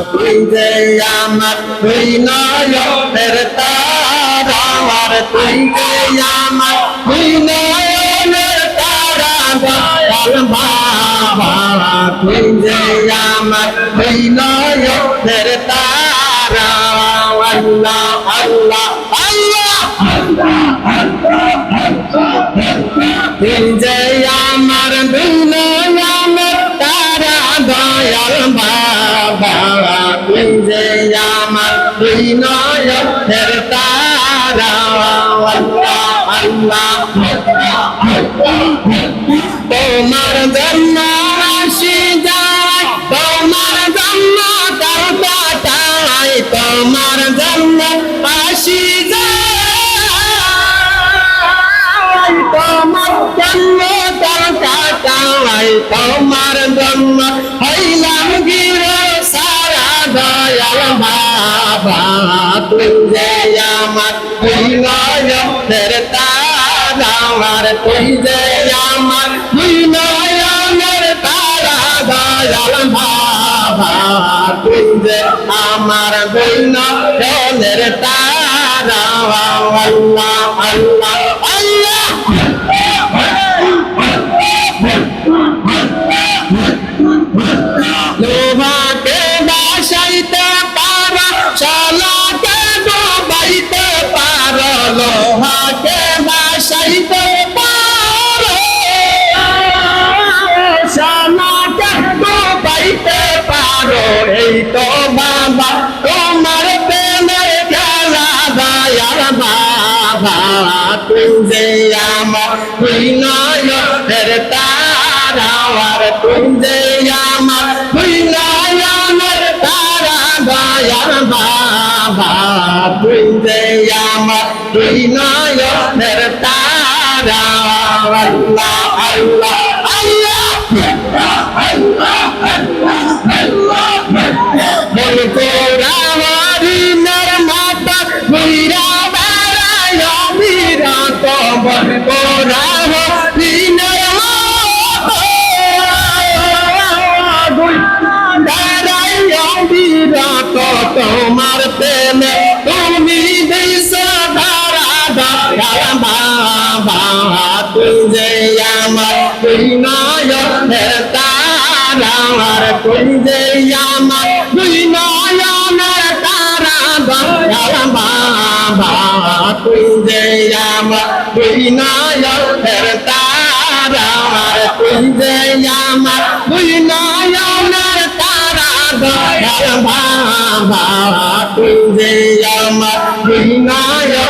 তুই যে আমার তুই নয়নের তারা আমার তুই যে আমার তুই নয়নের তারা দয়াল বাবা তুই যে আমার তুই নয়নের তারা আল্লাহ আল্লাহ আল্লাহ তুই যে আমার তুই নয়নের তারা দয়াল বাবা তুই যে আমার তুই নয়নের তারা আল্লাহ আল্লাহ তোমার জন্য আসি যায় তোমার জন্য তার কাটাই তোমার জন্য আসি যায় তোমার জন্য তার কাটাই তোমার জন্য হইলাম গিরে সারা দয়াল বাবা তুই যে আমার তুই নয়নের তারা আমার তুই যে আমার তুই নয়নের তারা দয়াল বাবা তুই যে আমার তুই নয়নের তারা আল্লাহ আল্লাহ আল্লাহ লোহাকে বাসাইতে পারো সোনাকে ডুবাইতে পারো লোহাকে বাসাইতে পারো সোনাকে ডুবাইতে পারো এই তো বাবা তোমার প্রেমের খেলা দয়াল বাবা তুই যে আমার তুই নয়নের তারা আর তুই যে আমার তুই নয়নের তারা দয়াল বাবা তুই যে আমার তুই নয়নের তারা আল্লাহ আল্লাহ আল্লাহ মন কোরারি মাতা ঘুরা বেড়ায় বিরাট মন কোরারি তোমার প্রেমে তুমি দিস ধারা দয়াল বাবা তুই যে আমার তুই নয়নের তারা আর তুই যে আমার তুই নয়নের তারা দয়াল বাবা তুই যে আমার তুই নয়নের তারা আর তুই যে আমার তুই নয়নের তারা দয়াল বাবা তুই যে আমার তুই নয়নের